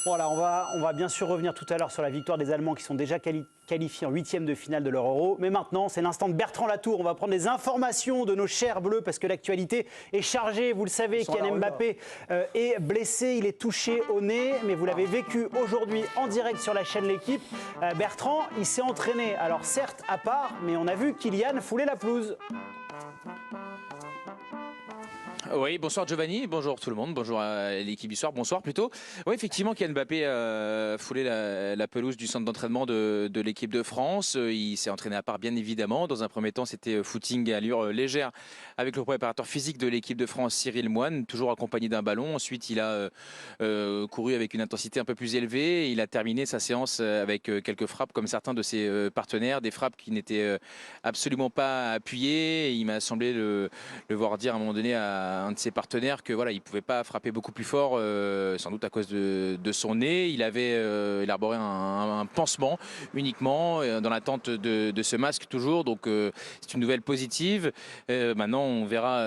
Voilà, on va bien sûr revenir tout à l'heure sur la victoire des Allemands qui sont déjà qualifiés en 8e de finale de leur Euro. Mais maintenant, c'est l'instant de Bertrand Latour. On va prendre des informations de nos chers Bleus parce que l'actualité est chargée. Vous le savez, Kylian Mbappé est blessé, il est touché au nez. Mais vous l'avez vécu aujourd'hui en direct sur la chaîne L'Équipe. Bertrand, il s'est entraîné. Alors certes, à part, mais on a vu Kylian fouler la pelouse. Oui, bonsoir Giovanni, bonjour tout le monde, bonjour à l'équipe du soir, bonsoir plutôt. Oui, effectivement, Kylian Mbappé a foulé la pelouse du centre d'entraînement de l'équipe de France. Il s'est entraîné à part, bien évidemment. Dans un premier temps, c'était footing à allure légère avec le préparateur physique de l'équipe de France, Cyril Moine, toujours accompagné d'un ballon. Ensuite, il a couru avec une intensité un peu plus élevée. Il a terminé sa séance avec quelques frappes comme certains de ses partenaires, des frappes qui n'étaient absolument pas appuyées. Il m'a semblé le voir dire à un moment donné à un de ses partenaires que voilà, il pouvait pas frapper beaucoup plus fort, sans doute à cause de son nez. Il avait élaboré un pansement uniquement dans l'attente de ce masque toujours. Donc c'est une nouvelle positive. Maintenant, on verra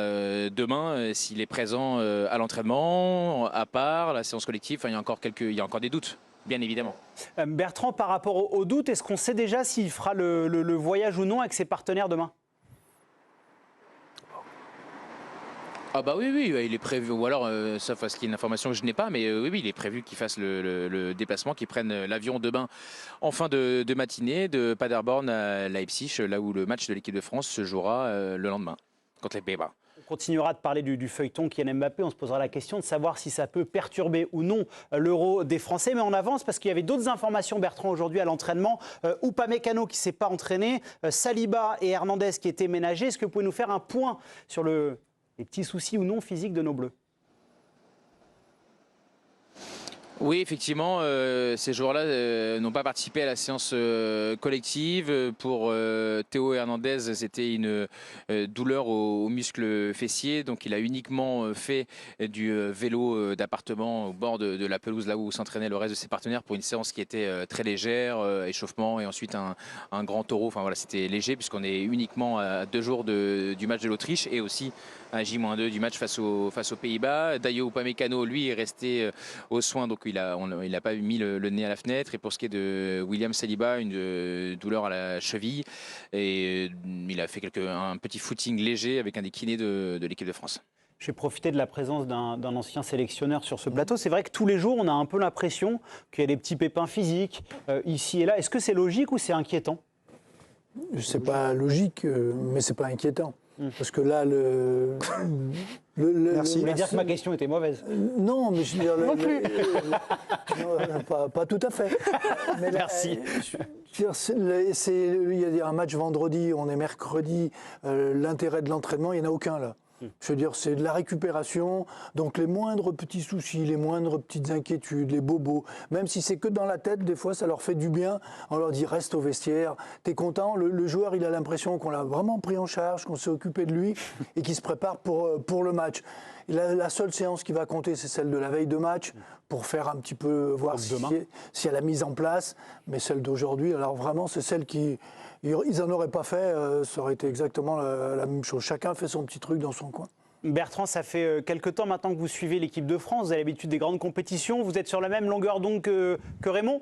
demain s'il est présent à l'entraînement, à part la séance collective. Enfin, il y a encore des doutes. Bien évidemment. Bertrand, par rapport aux doutes, est-ce qu'on sait déjà s'il fera le voyage ou non avec ses partenaires demain ? Ah bah oui, il est prévu, ou alors, sauf parce qu'il y a une information que je n'ai pas, mais oui, il est prévu qu'il fasse le déplacement, qu'il prenne l'avion demain en fin de matinée de Paderborn à Leipzig, là où le match de l'équipe de France se jouera le lendemain contre les Pays-Bas. On continuera de parler du feuilleton Kylian Mbappé. On se posera la question de savoir si ça peut perturber ou non l'Euro des Français. Mais on avance parce qu'il y avait d'autres informations, Bertrand, aujourd'hui à l'entraînement. Upamecano qui ne s'est pas entraîné, Saliba et Hernandez qui étaient ménagés. Est-ce que vous pouvez nous faire un point sur les petits soucis ou non physiques de nos Bleus ? Oui, effectivement, ces joueurs-là n'ont pas participé à la séance collective. Pour Théo Hernandez, c'était une douleur au muscle fessier. Donc, il a uniquement fait du vélo d'appartement au bord de la pelouse, là où s'entraînaient le reste de ses partenaires, pour une séance qui était très légère, échauffement et ensuite un grand taureau. Enfin, voilà, c'était léger puisqu'on est uniquement à 2 jours du match de l'Autriche et aussi à J-2 du match face aux Pays-Bas. Dayo Upamecano, lui, est resté aux soins, donc il n'a pas mis le nez à la fenêtre. Et pour ce qui est de William Saliba, une douleur à la cheville. Et il a fait un petit footing léger avec un des kinés de l'équipe de France. Je vais profiter de la présence d'un ancien sélectionneur sur ce plateau. C'est vrai que tous les jours, on a un peu l'impression qu'il y a des petits pépins physiques ici et là. Est-ce que c'est logique ou c'est inquiétant ? C'est pas logique, mais c'est pas inquiétant. Parce que là, Merci. Vous voulez dire que ma question était mauvaise ? Non, mais je veux dire... Non plus. Pas tout à fait. Mais merci. Il y a un match vendredi, on est mercredi. L'intérêt de l'entraînement, il n'y en a aucun là. Je veux dire, c'est de la récupération, donc les moindres petits soucis, les moindres petites inquiétudes, les bobos, même si c'est que dans la tête, des fois ça leur fait du bien, on leur dit reste au vestiaire, t'es content, le joueur il a l'impression qu'on l'a vraiment pris en charge, qu'on s'est occupé de lui et qu'il se prépare pour le match. Et la seule séance qui va compter, c'est celle de la veille de match, pour faire un petit peu, voir s'il y a la mise en place, mais celle d'aujourd'hui, alors vraiment c'est celle qui... Ils n'en auraient pas fait, ça aurait été exactement la même chose. Chacun fait son petit truc dans son coin. Bertrand, ça fait quelque temps maintenant que vous suivez l'équipe de France. Vous avez l'habitude des grandes compétitions. Vous êtes sur la même longueur d'onde que Raymond ?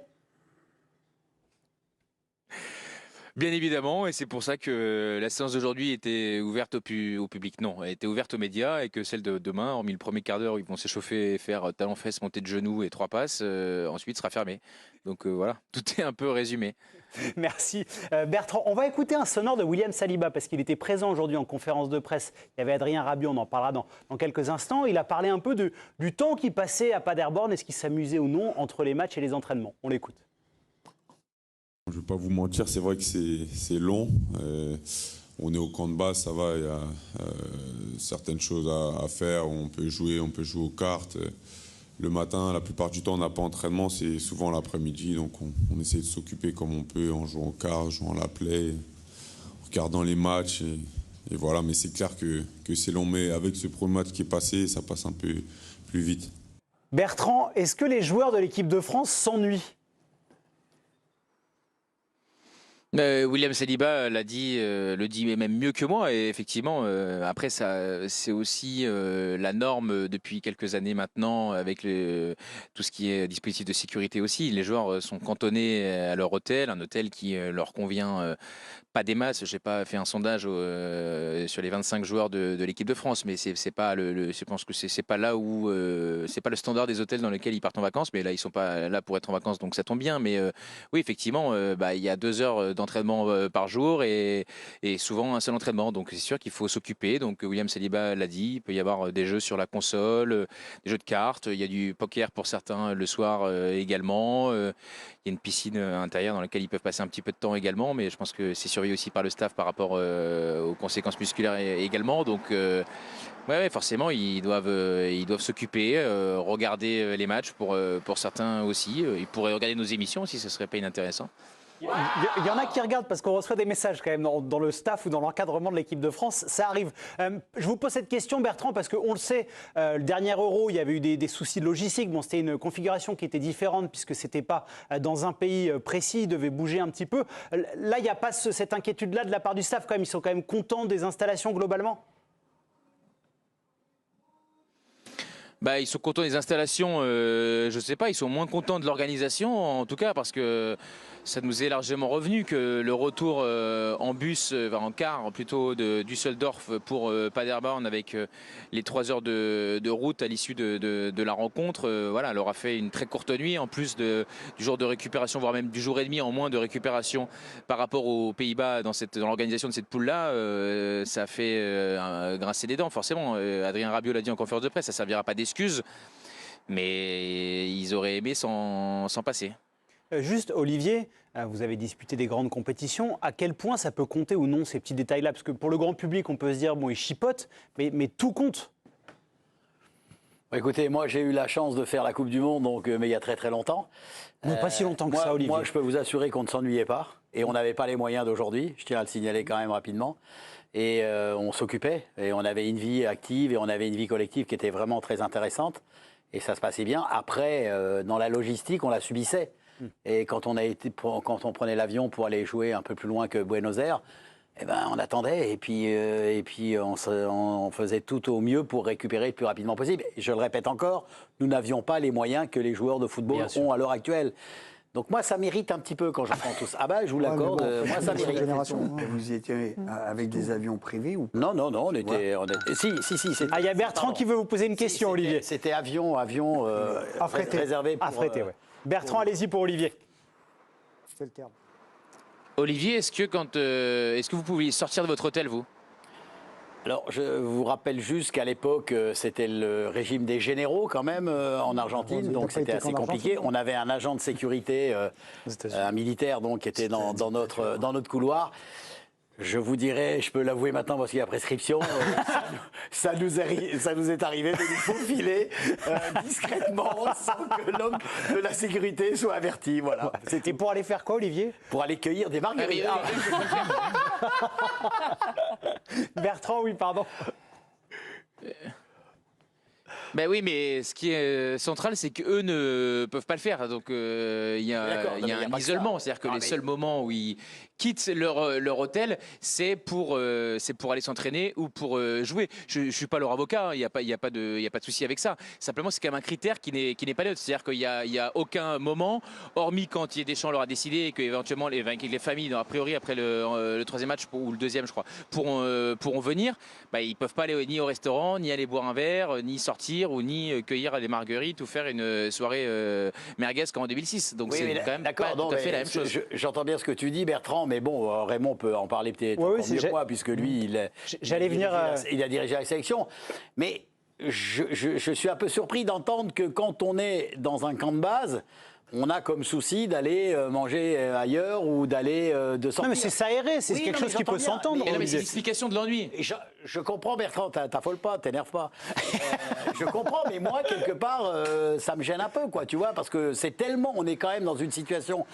Bien évidemment, et c'est pour ça que la séance d'aujourd'hui était ouverte au public. Non, elle était ouverte aux médias et que celle de demain, hormis le premier quart d'heure où ils vont s'échauffer et faire talon-fesse, montée de genoux et 3 passes, ensuite sera fermée. Donc voilà, tout est un peu résumé. Merci. Bertrand, on va écouter un sonore de William Saliba parce qu'il était présent aujourd'hui en conférence de presse. Il y avait Adrien Rabiot, on en parlera dans quelques instants. Il a parlé un peu du temps qu'il passait à Paderborn, est-ce qu'il s'amusait ou non entre les matchs et les entraînements. On l'écoute. Je ne vais pas vous mentir, c'est vrai que c'est long. On est au camp de base, ça va, il y a certaines choses à faire. On peut jouer aux cartes. Le matin, la plupart du temps, on n'a pas entraînement, c'est souvent l'après-midi. Donc on essaie de s'occuper comme on peut en jouant aux cartes, en jouant à la play, en regardant les matchs. Et voilà, mais c'est clair que c'est long. Mais avec ce premier match qui est passé, ça passe un peu plus vite. Bertrand, est-ce que les joueurs de l'équipe de France s'ennuient ? William Saliba le dit même mieux que moi. Et effectivement, après, c'est aussi la norme depuis quelques années maintenant, avec tout ce qui est dispositif de sécurité aussi. Les joueurs sont cantonnés à leur hôtel, un hôtel qui leur convient pas des masses. Je n'ai pas fait un sondage sur les 25 joueurs de l'équipe de France, mais c'est pas je pense que c'est pas là où c'est pas le standard des hôtels dans lesquels ils partent en vacances. Mais là, ils sont pas là pour être en vacances, donc ça tombe bien. Mais oui, effectivement, il y a 2 heures d'entraînement par jour et souvent un seul entraînement. Donc c'est sûr qu'il faut s'occuper. Donc William Saliba l'a dit, il peut y avoir des jeux sur la console, des jeux de cartes. Il y a du poker pour certains le soir également. Il y a une piscine intérieure dans laquelle ils peuvent passer un petit peu de temps également. Mais je pense que c'est surveillé aussi par le staff par rapport aux conséquences musculaires également. Donc ouais, forcément, ils doivent s'occuper, regarder les matchs pour certains aussi. Ils pourraient regarder nos émissions si ce serait pas inintéressant. Il y en a qui regardent parce qu'on reçoit des messages quand même dans le staff ou dans l'encadrement de l'équipe de France. Ça arrive. Je vous pose cette question, Bertrand, parce qu'on le sait, le dernier Euro, il y avait eu des soucis de logistique. Bon, c'était une configuration qui était différente puisque ce n'était pas dans un pays précis, il devait bouger un petit peu. Là, il n'y a pas cette inquiétude-là de la part du staff quand même. Ils sont quand même contents des installations globalement. Ils sont contents des installations, je ne sais pas, ils sont moins contents de l'organisation, en tout cas, parce que ça nous est largement revenu que le retour en bus, en car plutôt, de Düsseldorf pour Paderborn avec les 3 heures de route à l'issue de la rencontre, leur a fait une très courte nuit, en plus du jour de récupération, voire même du jour et demi en moins de récupération par rapport aux Pays-Bas dans l'organisation de cette poule-là. Ça a fait grincer des dents, forcément. Adrien Rabiot l'a dit en conférence de presse, ça ne servira pas d'excuse, mais ils auraient aimé s'en passer. Juste, Olivier, vous avez disputé des grandes compétitions. À quel point ça peut compter ou non, ces petits détails-là? Parce que pour le grand public, on peut se dire, bon, ils chipotent, mais tout compte. Écoutez, moi, j'ai eu la chance de faire la Coupe du Monde, mais il y a très très longtemps. Non, pas si longtemps que ça, Olivier. Moi, je peux vous assurer qu'on ne s'ennuyait pas. Et on n'avait pas les moyens d'aujourd'hui. Je tiens à le signaler quand même rapidement. Et on s'occupait. Et on avait une vie active et on avait une vie collective qui était vraiment très intéressante. Et ça se passait bien. Après, dans la logistique, on la subissait. Et quand on prenait l'avion pour aller jouer un peu plus loin que Buenos Aires, on attendait et puis on faisait tout au mieux pour récupérer le plus rapidement possible. Et je le répète encore, nous n'avions pas les moyens que les joueurs de football ont à l'heure actuelle. Donc moi, ça m'irrite un petit peu quand j'entends tout ça. Je vous l'accorde, moi ça m'irrite. Vous étiez avec des avions privés ou pas? Non, on était... Si. Il y a Bertrand qui veut vous poser une question, Olivier. C'était avion réservé pour... Affrété, ouais. Bertrand, allez-y pour Olivier. C'est le terme. Olivier, est-ce que vous pouviez sortir de votre hôtel, vous? Alors, je vous rappelle juste qu'à l'époque, c'était le régime des généraux quand même en Argentine, donc c'était assez compliqué. On avait un agent de sécurité, un militaire donc, qui était dans notre couloir. Je vous dirais, je peux l'avouer maintenant parce qu'il y a prescription, ça nous est arrivé de nous faufiler discrètement sans que l'homme de la sécurité soit averti. Voilà. C'était pour aller faire quoi, Olivier? Pour aller cueillir des marguerites. Bertrand, oui, pardon. Oui, mais ce qui est central, c'est qu'eux ne peuvent pas le faire. Donc il y a un isolement. C'est-à-dire que les seuls moments où ils quittent leur hôtel, c'est pour aller s'entraîner ou pour jouer. Je ne suis pas leur avocat, il n'y a pas de souci avec ça. Simplement, c'est quand même un critère qui n'est pas neutre. C'est-à-dire qu'il n'y a aucun moment, hormis quand Didier Deschamps leur a décidé et qu'éventuellement les familles, a priori après le troisième match ou le deuxième, je crois, pourront venir. Ils ne peuvent pas aller ni au restaurant, ni aller boire un verre, ni sortir ou ni cueillir des marguerites ou faire une soirée merguez comme en 2006. Donc c'est quand même pas tout à fait la même chose. J'entends bien ce que tu dis, Bertrand, mais bon, Raymond peut en parler peut-être mieux que moi, puisque lui, il a dirigé la sélection. Mais je suis un peu surpris d'entendre que quand on est dans un camp de base, on a comme souci d'aller manger ailleurs ou de sortir. Non, mais c'est s'aérer, c'est quelque chose qui peut s'entendre. Mais c'est l'explication de l'ennui. Je comprends, Bertrand, t'affoles pas, t'énerve pas. Je comprends, mais moi, quelque part, ça me gêne un peu, quoi, tu vois, parce que on est quand même dans une situation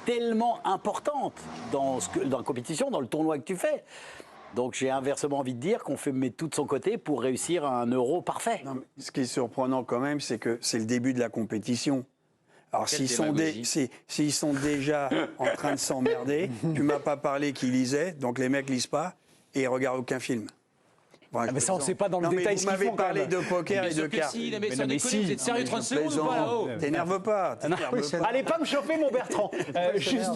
tellement importante dans la compétition, dans le tournoi que tu fais. Donc j'ai inversement envie de dire qu'on met tout de son côté pour réussir un Euro parfait. Non, mais ce qui est surprenant quand même, c'est que c'est le début de la compétition. Alors Quelle s'ils démagogie. s'ils sont déjà en train de s'emmerder, tu m'as pas parlé qu'ils lisaient, donc les mecs lisent pas et ils regardent aucun film. Bon, je mais ça, on plaisante. sait pas dans le Non, mais détail vous ce qu'ils m'avez font, quand parlé même. de poker Bien et de sûr que cartes. si, mais Mais sans non, mais déconner, si. vous êtes sérieux 30 secondes ou pas là-haut? T'énerve pas, t'énerve pas. Allez pas me chauffer, mon Bertrand. Juste,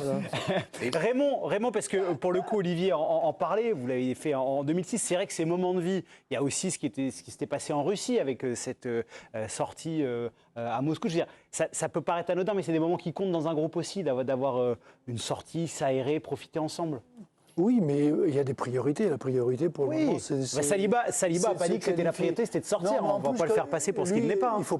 Raymond, parce que pour le coup, Olivier en parlait, vous l'avez fait en 2006, c'est vrai que ces moments de vie, il y a aussi ce qui s'était passé en Russie avec cette sortie à Moscou. Je veux dire, ça peut paraître anodin, mais c'est des moments qui comptent dans un groupe aussi, d'avoir une sortie, s'aérer, profiter ensemble. Oui, mais il y a des priorités. La priorité pour le moment, c'est... Bah, Saliba n'a pas dit que c'était la priorité, c'était de sortir. Non, mais en On ne va plus, pas le faire passer pour ce qu'il lui, n'est pas. Il ne faut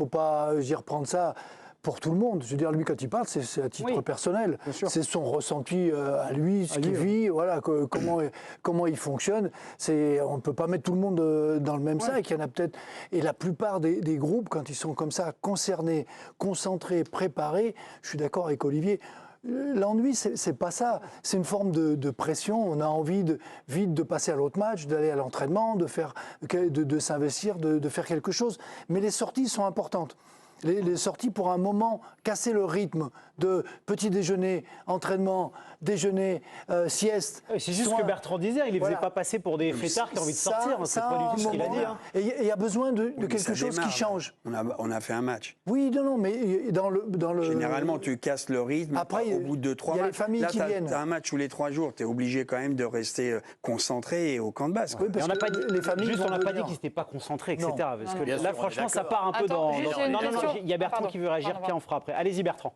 pas je veux dire, prendre ça pour tout le monde. Je veux dire, lui, quand il parle, c'est à titre Oui, personnel. bien sûr. C'est son ressenti à lui, ce qu'il vit, voilà, comment il fonctionne. On ne peut pas mettre tout le monde dans le même sac. Il y en a peut-être... Et la plupart des groupes, quand ils sont comme ça, concernés, concentrés, préparés, je suis d'accord avec Olivier. L'ennui, c'est pas ça. C'est une forme de pression. On a envie vite de passer à l'autre match, d'aller à l'entraînement, de s'investir, de faire quelque chose. Mais les sorties sont importantes. Les sorties pour un moment, casser le rythme de petit déjeuner, entraînement, déjeuner, sieste. C'est juste ce soin. que Bertrand disait, il ne les faisait Voilà. pas passer pour des fêtards qui ont envie de sortir. C'est pas du tout ce qu'il a dit. Hein. Et il y a besoin de Mais ça quelque chose démarre, qui change. là. On a fait un match. Oui, non, mais dans le... Généralement, tu casses le rythme. Après, au bout de 2-3 matchs. il y a les familles Là, qui viennent. tu as un match tous les 3 jours. Tu es obligé quand même de rester concentré et au camp de base. quoi. Oui, parce Et on n'a que pas dit, les familles juste, vont on n'a pas dit venir. qu'ils n'étaient pas concentrés, etc. Non. Parce que Bien là, sûr, on est franchement, ça d'accord. part un peu Attends, dans. juste une Non, question. il y a Bertrand Pardon, qui veut réagir, pardon. Pierre, on fera après. Allez-y, Bertrand.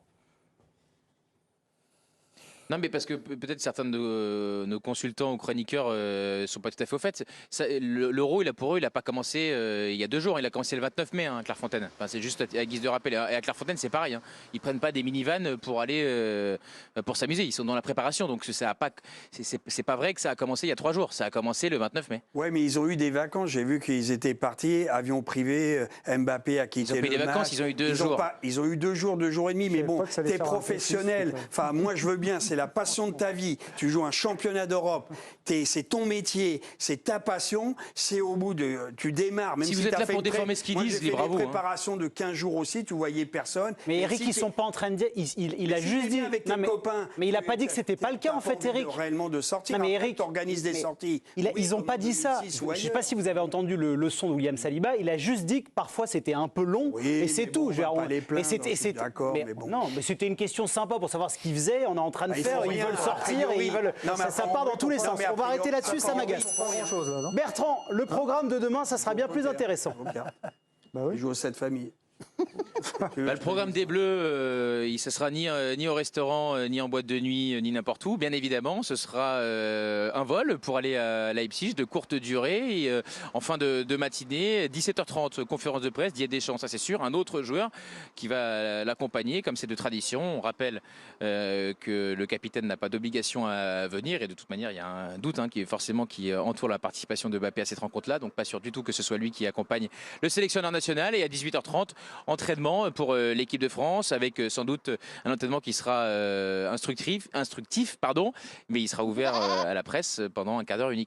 Non, mais parce que peut-être certains de nos consultants ou chroniqueurs ne sont pas tout à fait au fait. L'Euro, pour eux, il n'a pas commencé il y a 2 jours. Il a commencé le 29 mai à Clairefontaine. Enfin, c'est juste à guise de rappel. Et à Clairefontaine, c'est pareil. Hein. Ils ne prennent pas des minivans pour aller pour s'amuser. Ils sont dans la préparation. Donc, c'est pas vrai que ça a commencé il y a 3 jours. Ça a commencé le 29 mai. Ouais, mais ils ont eu des vacances. J'ai vu qu'ils étaient partis, avion privé. Mbappé a quitté Ils ont payé le des vacances, match. ils ont eu 2 jours. Ils ont eu 2 jours, 2 jours et demi. Mais savais bon, pas que ça allait t'es faire un peu professionnel. plus, Enfin, moi, je veux bien. C'est la passion de ta vie. Tu joues un championnat d'Europe. C'est ton métier. C'est ta passion. C'est au bout de. Tu démarres. Même Si si, vous êtes t'as là fait pour une déformer ce qu'ils Moi, disent, j'ai fait libre à des vous, hein. préparations de 15 jours aussi. Tu voyais personne. Mais Et Eric, si ils t'es- sont pas en train de dire. Il a si juste t'es dit. bien avec Non, tes copains, mais il n'a pas dit que c'était pas le cas, t'as en fait, envie Eric. réellement de sortir. Non, mais Après, Eric, t'organises des mais sorties. Ils Oui, n'ont comme pas en dit ça. 2006 Je ou ne sais pas ailleurs. si vous avez entendu le son de William Saliba. Il a juste dit que parfois c'était un peu long Oui, et c'est mais tout. bon, Je veux on va dire, pas les plaindre, je suis d'accord, mais bon. Non, mais c'était une question sympa pour savoir ce qu'ils faisaient. On est en train de Ah, ils faire. font Ils rien, veulent a sortir et priori. ils veulent. Non, mais Ça après, part dans on tous les peut- sens. non, mais On va a arrêter priori, là-dessus, ça part en m'agace. vrille. Pas grand-chose, là, non Bertrand, le programme de demain, ça sera bien plus intéressant. Bah oui. Il joue aux 7 familles. Le programme des Bleus, ce sera ni au restaurant, ni en boîte de nuit, ni n'importe où. Bien évidemment, ce sera un vol pour aller à Leipzig de courte durée. Et, en fin de matinée, 17h30, conférence de presse, Didier Deschamps, ça c'est sûr. Un autre joueur qui va l'accompagner, comme c'est de tradition. On rappelle que le capitaine n'a pas d'obligation à venir. Et de toute manière, il y a un doute qui entoure la participation de Mbappé à cette rencontre-là. Donc pas sûr du tout que ce soit lui qui accompagne le sélectionneur national. Et à 18h30, entraînement pour l'équipe de France avec sans doute un entraînement qui sera instructif, mais il sera ouvert à la presse pendant un quart d'heure unique.